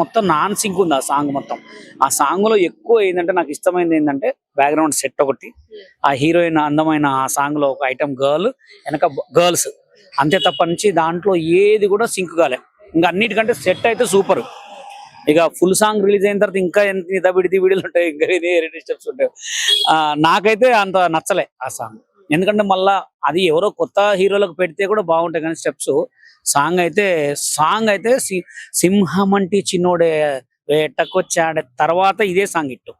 మొత్తం non sync ఉంది ఆ సాంగ్ మొత్తం. ఆ సాంగ్ లో ఎక్కువ ఏంటంటే నాకు ఇష్టమైంది ఏంటంటే బ్యాక్గ్రౌండ్ సెట్ ఒకటి, ఆ హీరోయిన్ అందమైన ఆ సాంగ్ లో ఒక ఐటమ్ గర్ల్, వెనక గర్ల్స్, అంతే తప్ప నుంచి దాంట్లో ఏది కూడా సింక్ కాలే. ఇంకా అన్నిటికంటే సెట్ అయితే సూపర్. ఇక ఫుల్ సాంగ్ రిలీజ్ అయిన తర్వాత ఇంకా ఎంత విడిది విడిలు ఉంటాయి, ఇంకా రెండు స్టెప్స్ ఉంటాయి. నాకైతే అంత నచ్చలే ఆ సాంగ్. ఎందుకంటే మళ్ళా అది ఎవరో కొత్త హీరోలకు పెడితే కూడా బాగుంటాయి కానీ స్టెప్స్, సాంగ్ అయితే సింహం అంటే చిన్నోడే వేటకొచ్చాడే తర్వాత ఇదే సాంగ్ ఇట్టు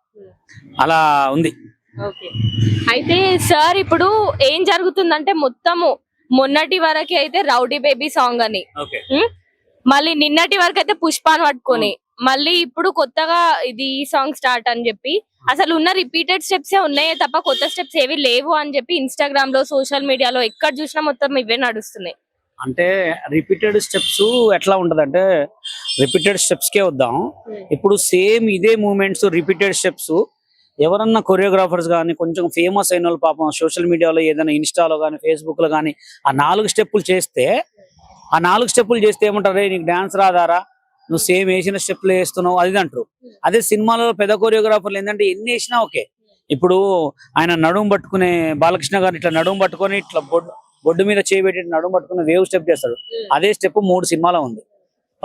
అలా ఉంది. అయితే సార్ ఇప్పుడు ఏం జరుగుతుందంటే మొత్తము మొన్నటి వరకు అయితే రౌడీ బేబీ సాంగ్ అని, మళ్ళీ నిన్నటి వరకు అయితే పుష్పాన్ పట్టుకొని, మళ్ళీ ఇప్పుడు కొత్తగా ఇది ఈ సాంగ్ స్టార్ట్ అని చెప్పి అసలు ఉన్న రిపీటెడ్ స్టెప్స్ ఉన్నాయే తప్ప కొత్త స్టెప్స్ ఏవి లేవు అని చెప్పి ఇన్స్టాగ్రామ్ లో సోషల్ మీడియాలో ఎక్కడ చూసినా మొత్తం ఇవే నడుస్తున్నాయి. అంటే రిపీటెడ్ స్టెప్స్ ఎట్లా ఉంటదంటే రిపీటెడ్ స్టెప్స్ కే వద్దాం. ఇప్పుడు సేమ్ ఇదే మూమెంట్స్ రిపీటెడ్ స్టెప్స్ ఎవరన్నా కొరియోగ్రాఫర్స్ కానీ కొంచెం ఫేమస్ అయిన వాళ్ళు పాపం సోషల్ మీడియాలో ఏదైనా ఇన్స్టాలో కానీ ఫేస్బుక్ లో కానీ ఆ 4 స్టెప్పులు చేస్తే ఏమంటారు, నీకు డాన్స్ రాదారా, నువ్వు సేమ్ వేసిన స్టెప్లు వేస్తున్నావు అది అంటారు. అదే సినిమాలో పెద్ద కొరియోగ్రాఫర్లు ఏంటంటే ఎన్ని వేసినా ఓకే. ఇప్పుడు ఆయన నడుము పట్టుకునే బాలకృష్ణ గారు ఇట్లా నడుము పట్టుకొని ఇట్లా బొడ్డు మీద చేయబెట్టి నడుము పట్టుకుని వేవ్ స్టెప్ చేస్తాడు. అదే స్టెప్ 3 సినిమాలో ఉంది.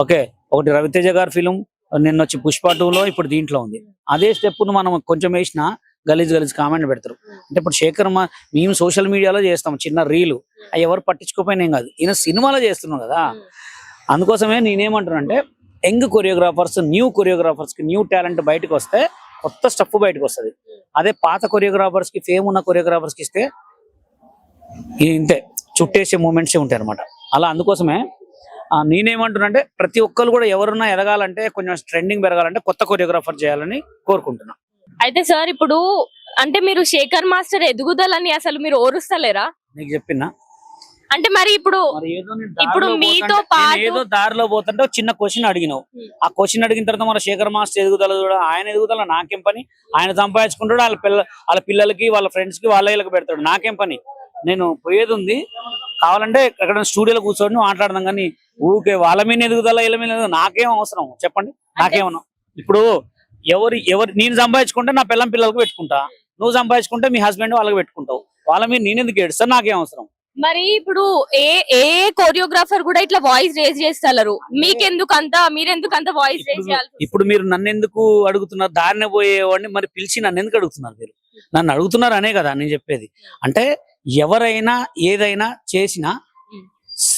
ఓకే, ఒకటి రవితేజ గారి ఫిలిం, నిన్న వచ్చి పుష్ప 2లో, ఇప్పుడు దీంట్లో ఉంది. అదే స్టెప్ ను మనం కొంచెం వేసినా గలీజ్ కామెంట్ పెడతారు. అంటే ఇప్పుడు మేము సోషల్ మీడియాలో చేస్తాం చిన్న రీలు, అవి ఎవరు పట్టించుకోపోయినా ఏం కాదు. ఈయన సినిమాలో చేస్తున్నాం కదా. అందుకోసమే నేనేమంటానంటే యంగ్ కొరియోగ్రాఫర్స్, న్యూ కొరియోగ్రాఫర్స్ కి న్యూ టాలెంట్ బయటకు వస్తే కొత్త స్టెప్ బయటకు వస్తుంది. అదే పాత కొరియోగ్రాఫర్స్ కి, ఫేమ్ ఉన్న కొరియోగ్రాఫర్స్ కి ఇస్తే ఇంతే చుట్టేసే మూమెంట్సే ఉంటాయి అనమాట. అలా అందుకోసమే నేనేమంటున్నానంటే ప్రతి ఒక్కరు కూడా ఎవరున్నా ఎదగాలంటే, కొంచెం ట్రెండింగ్ పెరగాలంటే కొత్త కొరియోగ్రాఫర్ చేయాలని కోరుకుంటున్నా. అయితే సార్ ఇప్పుడు అంటే మీరు శేఖర్ మాస్టర్ ఎదుగుదలని అసలు మీరు ఓరుస్తలేరా? నీకు చెప్పినా అంటే మరి ఇప్పుడు మీతో ఏదో దారిలో పోతుంటే చిన్న క్వశ్చన్ అడిగినావు. ఆ క్వశ్చన్ అడిగిన తర్వాత మన శేఖర్ మాస్టర్ ఎదుగుదల కూడా, ఆయన ఎదుగుదల నాకేం పని? ఆయన సంపాదించుకుంటాడు, వాళ్ళ పిల్లలకి వాళ్ళ ఫ్రెండ్స్ కి వాళ్ళ ఇళ్ళకి పెడతాడు, నాకేం పని? నేను పోయేది ఉంది, కావాలంటే ఎక్కడ స్టూడియోలో కూర్చొని మాట్లాడదాం, కానీ ఊకే వాళ్ళ మీద ఎదుగుదల వీళ్ళ మీద నాకేం అవసరం చెప్పండి? నాకేమన్నా ఇప్పుడు నేను సంపాదించుకుంటే నా పిల్లలకు పెట్టుకుంటా, నువ్వు సంపాదించుకుంటే మీ హస్బెండ్ వాళ్ళకి పెట్టుకుంటావు, వాళ్ళ మీద నేను ఎందుకు ఏడుస్తా? నాకేం అవసరం? మరి ఇప్పుడు ఏ కొరియోగ్రాఫర్ కూడా ఇట్లా వాయిస్ రేజ్ చేస్తారు, మీరెందుకు అంత వాయిస్ రేజ్ చేయాలి? ఇప్పుడు మీరు నన్ను ఎందుకు అడుగుతున్నారు? దారిని పోయేవాడిని మరి పిలిచి నన్ను ఎందుకు అడుగుతున్నారు? మీరు నన్ను అడుగుతున్నారు అనే కదా నేను చెప్పేది. అంటే ఎవరైనా ఏదైనా చేసినా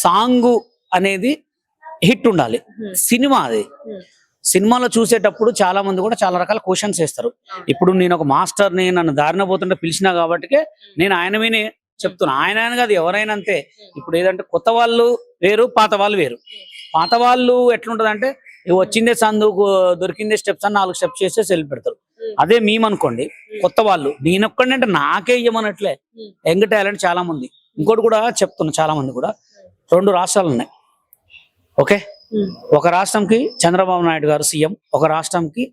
సాంగ్ అనేది హిట్ ఉండాలి. సినిమా అది, సినిమాలో చూసేటప్పుడు చాలా మంది కూడా చాలా రకాల క్వశ్చన్స్ వేస్తారు. ఇప్పుడు నేను ఒక మాస్టర్ని, నన్ను దారిన పోతుంటే పిలిచినా కాబట్టి నేను ఆయన మీనే చెప్తున్నా. ఆయన కాదు, ఎవరైనా అంతే. ఇప్పుడు ఏదంటే కొత్త వాళ్ళు వేరు, పాత వాళ్ళు వేరు. పాత వాళ్ళు ఎట్లుంటది అంటే వచ్చిందే సందుకు దొరికిందే స్టెప్స్ అని 4 స్టెప్స్ చేస్తే సెల్ పెడతారు. అదే మేమనుకోండి కొత్త వాళ్ళు, నేనొక్కడంటే నాకే ఇవ్వమన్నట్లే. యంగ్ టాలెంట్ చాలా మంది. ఇంకోటి కూడా చెప్తున్నా, చాలా మంది కూడా 2 రాష్ట్రాలు ఉన్నాయి. ఓకే, ఒక రాష్ట్రంకి చంద్రబాబు నాయుడు గారు సీఎం, ఒక రాష్ట్రంకి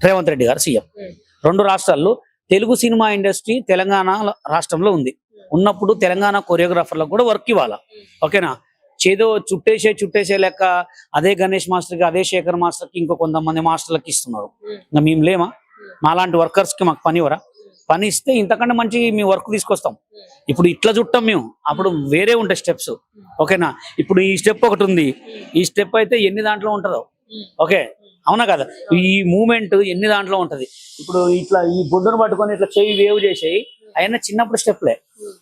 రేవంత్ రెడ్డి గారు సీఎం. 2 రాష్ట్రాల్లో తెలుగు సినిమా ఇండస్ట్రీ తెలంగాణ రాష్ట్రంలో ఉంది. ఉన్నప్పుడు తెలంగాణ కొరియోగ్రాఫర్లకు కూడా వర్క్ ఇవ్వాలా. ఓకేనా? చేదో చుట్టేసే లెక్క అదే గణేష్ మాస్టర్కి, అదే శేఖర్ మాస్టర్కి, ఇంకో కొంతమంది మాస్టర్లకి ఇస్తున్నారు. ఇంకా మేము లేమా? మాలాంటి వర్కర్స్కి మాకు పని ఇవ్వరా? పని ఇస్తే ఇంతకంటే మంచి మీ వర్క్ తీసుకొస్తాం. ఇప్పుడు ఇట్లా చుట్టాం మేము, అప్పుడు వేరే ఉంటాయి స్టెప్స్. ఓకేనా? ఇప్పుడు ఈ స్టెప్ ఒకటి ఉంది, ఈ స్టెప్ అయితే ఎన్ని దాంట్లో ఉంటుందో. ఓకే, అవునా కదా? ఈ మూమెంట్ ఎన్ని దాంట్లో ఉంటది. ఇప్పుడు ఇట్లా ఈ బొడ్డును పట్టుకొని ఇట్లా చెయ్యి వేవ్ చేసేయి, అయినా చిన్నప్పుడు స్టెప్లే.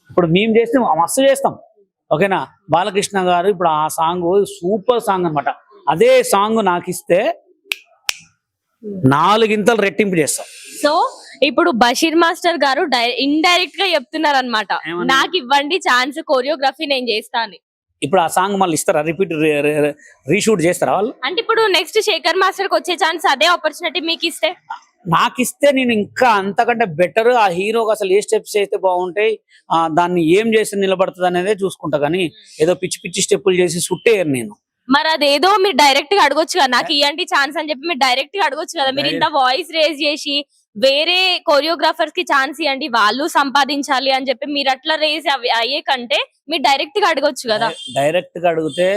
ఇప్పుడు మేము చేస్తే మస్తు చేస్తాం. ఓకేనా? బాలకృష్ణ గారు ఇప్పుడు ఆ సాంగ్ సూపర్ సాంగ్ అనమాట. అదే సాంగ్ నాకు ఇస్తే 4 గింతలు రెట్టింపు చేస్తాం. సో ఇప్పుడు బషీర్ మాస్టర్ గారు ఇండైరెక్ట్ గా చెప్తున్నారు అనమాట, నాకు ఇవ్వండి ఛాన్స్, కొరియోగ్రఫీ నేను చేస్తా అని. ఇప్పుడు ఆ సాంగ్ మళ్ళీ ఇస్తారా? రిపీట్ రీషూట్ చేస్తారా వాళ్ళు? అంటే ఇప్పుడు నెక్స్ట్ శేఖర్ మాస్టర్ కి వచ్చే ఛాన్స్, అదే ఆపర్చునిటీ మీకు ఇస్తే, నాకు ఇస్తే నేను ఇంకా అంతకంటే బెటర్ ఆ హీరోకి అసలు ఏ స్టెప్స్ అయితే బాగుంటాయి, దాన్ని ఏం చేస్తే నిలబడుతుంది అనేదే చూసుకుంటా. కానీ ఏదో పిచ్చి స్టెప్పులు చేసి సుట్టేయరు నేను. మరి అదేదో మీరు డైరెక్ట్ గా అడగొచ్చు కదా, నాకు ఇవ్వండి ఛాన్స్ అని చెప్పి మీరు డైరెక్ట్ గా అడగొచ్చు కదా. మీరు ఇంత వాయిస్ రేజ్ చేసి వేరే కొరియోగ్రాఫర్స్ కి ఛాన్స్ ఇవ్వండి, వాళ్ళు సంపాదించాలి అని చెప్పి మీరు అట్లా రేజ్ అయ్యే కంటే మీరు డైరెక్ట్ గా అడగొచ్చు కదా. డైరెక్ట్ గా అడిగితే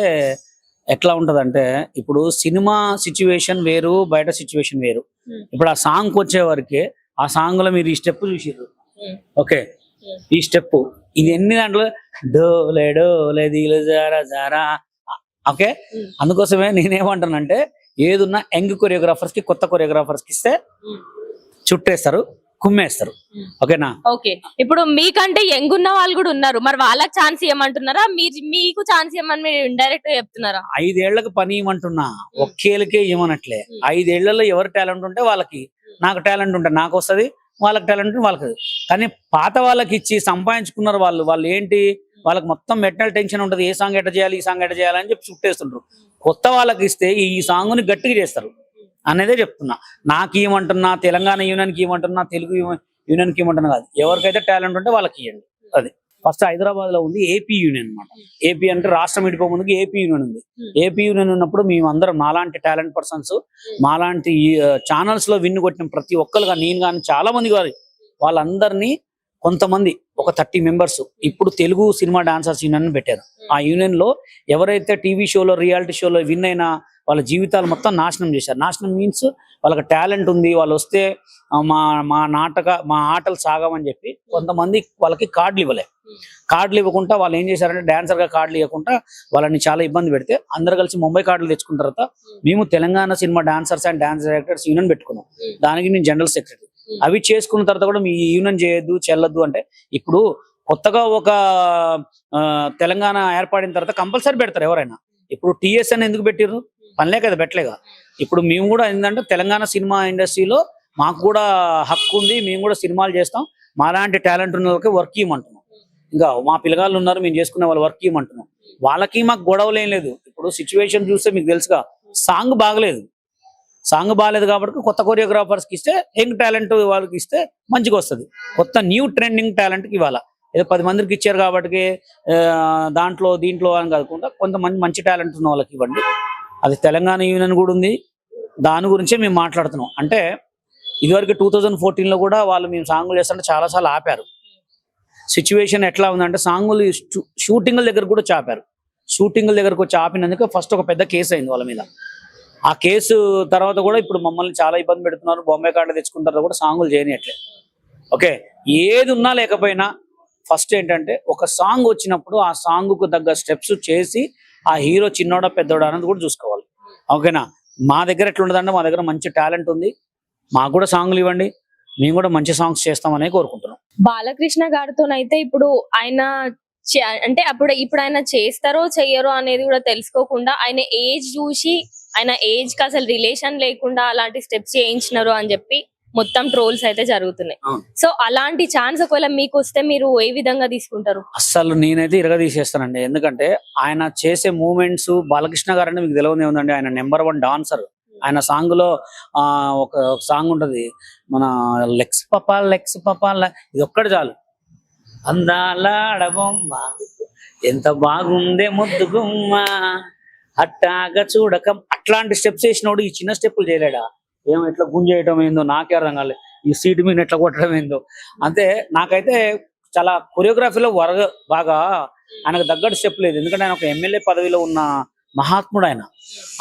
ఎట్లా ఉంటదంటే ఇప్పుడు సినిమా సిచ్యువేషన్ వేరు, బయట సిచ్యువేషన్ వేరు. ఇప్పుడు ఆ సాంగ్ వచ్చే వరకే ఆ సాంగ్ లో మీరు ఈ స్టెప్ చూసిర్రు, ఓకే, ఈ స్టెప్ ఇది ఎన్ని దాంట్లో Dole Dole Dil Zara Zara, okay. అందుకోసమే నేనేమంటానంటే ఏదున్నా యంగ్ కొరియోగ్రాఫర్స్ కి, కొత్త కొరియోగ్రాఫర్స్ కి ఇస్తే చుట్టేస్తారు, కుమ్మేస్తారు, ఓకేనా. ఓకే, ఇప్పుడు మీకంటే యంగ్ ఉన్న వాళ్ళు కూడా ఉన్నారు, మరి వాళ్ళకి ఛాన్స్ ఇవ్వమంటున్నారా, మీకు ఛాన్స్ ఇవ్వమని మీరు ఇండైరెక్ట్ గా చెప్తున్నారా? 5 ఏళ్లకు పని ఇవ్వమంటున్నా, ఒక్కేళ్ళకే ఇవ్వనట్లే. 5 ఏళ్లలో ఎవరు టాలెంట్ ఉంటే వాళ్ళకి, నాకు టాలెంట్ ఉంటే నాకు వస్తుంది, వాళ్ళకి టాలెంట్ ఉంటే వాళ్ళకి. కానీ పాత వాళ్ళకి ఇచ్చి సంపాదించుకున్నారు వాళ్ళు ఏంటి, వాళ్ళకి మొత్తం మెటల్ టెన్షన్ ఉంటుంది, ఏ సాంగ్ ఎట్ట చేయాలి, ఈ సాంగ్ ఎట్ట చేయాలి అని చెప్పి చుట్టేస్తుంటారు. కొత్త వాళ్ళకి ఇస్తే ఈ సాంగ్ ని గట్టిగా చేస్తారు అనేదే చెప్తున్నా. నాకు ఇవ్వమంటున్నా, తెలంగాణ యూనియన్కి ఇవ్వమంటున్నా, తెలుగు యూనియన్కి ఇవ్వమంటున్నా కాదు, ఎవరికైతే టాలెంట్ ఉంటే వాళ్ళకి ఇవ్వండి. అది ఫస్ట్ హైదరాబాద్ లో ఉంది ఏపీ యూనియన్ అనమాట. ఏపీ అంటే రాష్ట్రం విడిపో ముందుకు ఏపీ యూనియన్ ఉంది. ఏపీ యూనియన్ ఉన్నప్పుడు మేమందరం మాలాంటి టాలెంట్ పర్సన్స్, మాలాంటి ఛానల్స్ లో విన్ను కొట్టిన ప్రతి ఒక్కరుగా, నేను కానీ చాలా మంది గారు, వాళ్ళందరినీ కొంతమంది ఒక 30 మెంబర్స్ ఇప్పుడు తెలుగు సినిమా డాన్సర్స్ యూనియన్ పెట్టారు. ఆ యూనియన్ లో ఎవరైతే టీవీ షోలో, రియాలిటీ షోలో విన్ అయినా వాళ్ళ జీవితాలు మొత్తం నాశనం చేశారు. నాశనం మీన్స్ వాళ్ళకి టాలెంట్ ఉంది, వాళ్ళు వస్తే మా ఆటలు సాగమని చెప్పి కొంతమంది వాళ్ళకి కార్డులు ఇవ్వలే. కార్డులు ఇవ్వకుండా వాళ్ళు ఏం చేశారంటే డాన్సర్ గా కార్డులు ఇవ్వకుండా వాళ్ళని చాలా ఇబ్బంది పెడితే అందరు కలిసి ముంబై కార్డులు తెచ్చుకున్న తర్వాత మేము Telangana cinema dancers and dance directors union పెట్టుకున్నాం. దానికి నేను జనరల్ సెక్రటరీ. అవి చేసుకున్న తర్వాత కూడా మీ యూనియన్ చేయొద్దు, చెల్లొద్దు అంటే, ఇప్పుడు కొత్తగా ఒక తెలంగాణ ఏర్పడిన తర్వాత కంపల్సరీ పెడతారు ఎవరైనా. ఇప్పుడు టీఎస్ఎన్ ఎందుకు పెట్టిర్రు, పనిలే కదా, పెట్టలేగా. ఇప్పుడు మేము కూడా ఏంటంటే తెలంగాణ సినిమా ఇండస్ట్రీలో మాకు కూడా హక్కు ఉంది, మేము కూడా సినిమాలు చేస్తాం, మాలాంటి టాలెంట్ ఉన్న వాళ్ళకి వర్క్ ఇవ్వమంటున్నాం. ఇంకా మా పిల్లగాళ్ళు ఉన్నారు, మేము చేసుకునే వాళ్ళు వర్క్ ఇవ్వమంటున్నాం. వాళ్ళకి మాకు గొడవలు ఏం లేదు. ఇప్పుడు సిచ్యువేషన్ చూస్తే మీకు తెలుసుగా, సాంగ్ బాగలేదు కాబట్టి కొత్త కొరియోగ్రాఫర్స్కి ఇస్తే, యంగ్ టాలెంట్ వాళ్ళకి ఇస్తే మంచిగా వస్తుంది. కొత్త న్యూ ట్రెండింగ్ టాలెంట్కి ఇవ్వాలా. ఏదో 10 మందికి ఇచ్చారు కాబట్టి దీంట్లో అని కాకుండా కొంతమంది మంచి టాలెంట్ ఉన్న వాళ్ళకి ఇవ్వండి. అది తెలంగాణ యూనియన్ కూడా ఉంది, దాని గురించే మేము మాట్లాడుతున్నాం. అంటే ఇదివరకు 2014లో కూడా వాళ్ళు మేము సాంగులు చేస్తుంటే చాలాసార్లు ఆపారు. సిచ్యువేషన్ ఎట్లా ఉందంటే సాంగులు షూటింగ్ల దగ్గర కూడా చాపారు. షూటింగ్ల దగ్గరకు వచ్చి ఆపినందుకు ఫస్ట్ ఒక పెద్ద కేసు అయింది వాళ్ళ మీద. ఆ కేసు తర్వాత కూడా ఇప్పుడు మమ్మల్ని చాలా ఇబ్బంది పెడుతున్నారు. బొంబాయి కార్డు తెచ్చుకున్న తర్వాత కూడా సాంగులు చేయనియట్లే. ఓకే, ఏది ఉన్నా లేకపోయినా ఫస్ట్ ఏంటంటే ఒక సాంగ్ వచ్చినప్పుడు ఆ సాంగ్ కు తగ్గ స్టెప్స్ చేసి ఆ హీరో చిన్నోడా పెద్దోడా అనేది కూడా చూసుకోవాలి. ఓకేనా. మా దగ్గర ఎట్లుండదంటే, మా దగ్గర మంచి టాలెంట్ ఉంది, మాకు కూడా సాంగ్లు ఇవ్వండి, మేము కూడా మంచి సాంగ్స్ చేస్తామని కోరుకుంటున్నాం. బాలకృష్ణ గారితోనైతే ఇప్పుడు ఆయన అంటే ఇప్పుడు ఆయన చేస్తారో చెయ్యరో అనేది కూడా తెలుసుకోకుండా, ఆయన ఏజ్ చూసి, ఆయన ఏజ్ కి అసలు రిలేషన్ లేకుండా అలాంటి స్టెప్స్ చేయించినారు అని చెప్పి మొత్తం ట్రోల్స్ అయితే జరుగుతున్నాయి. సో అలాంటి ఛాన్స్ ఒకవేళ మీకు వస్తే మీరు ఏ విధంగా తీసుకుంటారు? అస్సలు నేనైతే తీసేస్తానండి. ఎందుకంటే ఆయన చేసే మూమెంట్స్, బాలకృష్ణ గారు అంటే మీకు తెలియదు ఏముందండి, ఆయన నెంబర్ 1 డాన్సర్. ఆయన సాంగ్ లో ఒక సాంగ్ ఉంటది, మన లెక్స్ పపా ఇది ఒక్కటి చాలు. అందాల అడబొమ్మ ఎంత బాగుందే ముద్దు గుమ్మ అట్టాగా చూడకం, అట్లాంటి స్టెప్స్ వేసినోడు ఈ చిన్న స్టెప్పులు చేయలేడా? ఏమో ఇట్లా గుంజేయటం ఏందో నాకే అర్థం కాలేదు, ఈ సీటు మీద ఎట్లా కొట్టడం ఏందో. అంతే, నాకైతే చాలా కొరియోగ్రఫీలో బాగా ఆయనకు తగ్గట్టు స్టెప్ లేదు. ఎందుకంటే ఆయన ఒక ఎమ్మెల్యే పదవిలో ఉన్న మహాత్ముడు.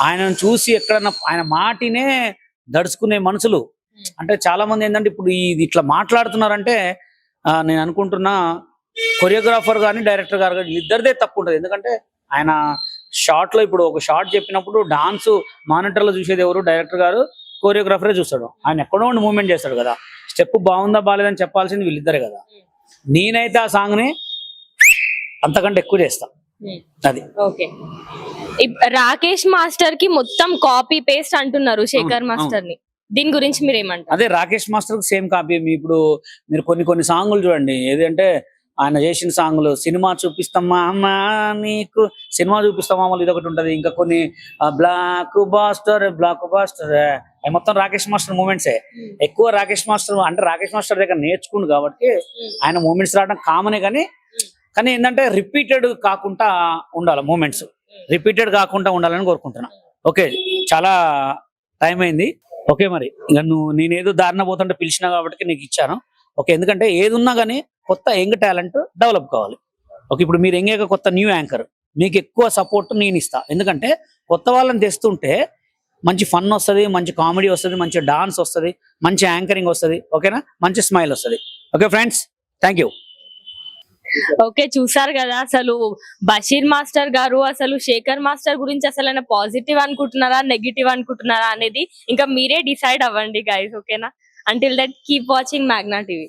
ఆయనను చూసి ఎక్కడన్నా ఆయన మాటినే దడుచుకునే మనుషులు. అంటే చాలా మంది ఏంటంటే ఇప్పుడు ఇది ఇట్లా మాట్లాడుతున్నారంటే నేను అనుకుంటున్నా కొరియోగ్రాఫర్ కానీ డైరెక్టర్ గారు కానీ ఇద్దరిదే తప్పు ఉంటుంది. ఎందుకంటే ఆయన షార్ట్ లో ఇప్పుడు ఒక షార్ట్ చెప్పినప్పుడు డాన్స్ మానిటర్ లో చూసేది ఎవరు? డైరెక్టర్ గారు, కొరియోగ్రాఫరే చూస్తాడు. ఆయన ఎక్కడో ఉండి మూవ్మెంట్ చేస్తాడు కదా. స్టెప్ బాగుందా బాగాలేదని చెప్పాల్సింది వీళ్ళిద్దరే కదా. నేనైతే ఆ సాంగ్ ని అంతకంటే ఎక్కువ చేస్తా. అది ఓకే. రాకేష్ మాస్టర్ కి మొత్తం కాపీ పేస్ట్ అంటున్నారు శేఖర్ మాస్టర్ ని, దీని గురించి మీరు ఏమంటారు? అదే రాకేష్ మాస్టర్ కి సేమ్ కాపీ. ఇప్పుడు మీరు కొన్ని సాంగులు చూడండి, ఏదంటే ఆయన చేసిన సాంగులు, సినిమా చూపిస్తామా అమ్మా నీకు, సినిమా చూపిస్తామా ఇది ఒకటి ఉంటది. ఇంకా కొన్ని బ్లాక్ బాస్టర్ అవి మొత్తం రాకేష్ మాస్టర్ మూమెంట్సే. ఎక్కువ రాకేష్ మాస్టర్ అంటే రాకేష్ మాస్టర్ దగ్గర నేర్చుకుండు కాబట్టి ఆయన మూమెంట్స్ రావడం కామనే. కానీ ఏంటంటే రిపీటెడ్ కాకుండా ఉండాలి, మూమెంట్స్ రిపీటెడ్ కాకుండా ఉండాలని కోరుకుంటున్నా. ఓకే, చాలా టైం అయింది. ఓకే, మరి ఇక నేనేదో దారిన పోతుంటే పిలిచినా కాబట్టి నీకు ఇచ్చాను. ఓకే, ఎందుకంటే ఏది ఉన్నా కానీ కొత్త యంగ్ టాలెంట్ డెవలప్ కావాలి. ఓకే, ఇప్పుడు మీరు ఎంగేగా కొత్త న్యూ యాంకర్, మీకు ఎక్కువ సపోర్ట్ నేను ఇస్తా. ఎందుకంటే కొత్త వాళ్ళని తెస్తుంటే మంచి ఫన్ వస్తుంది, మంచి కామెడీ వస్తుంది, మంచి డాన్స్ వస్తుంది, మంచి యాంకరింగ్ వస్తుంది. ఓకేనా, మంచి స్మైల్ వస్తుంది. Okay friends, thank you. Okay, చూసారు కదా అసలు బషీర్ మాస్టర్ గారు అసలు శేఖర్ మాస్టర్ గురించి అసలు ఆయన పాజిటివ్ అనుకుంటున్నారా నెగిటివ్ అనుకుంటున్నారా అనేది ఇంకా మీరే డిసైడ్ అవ్వండి గైస్. ఓకేనా, until that keep watching Magna TV.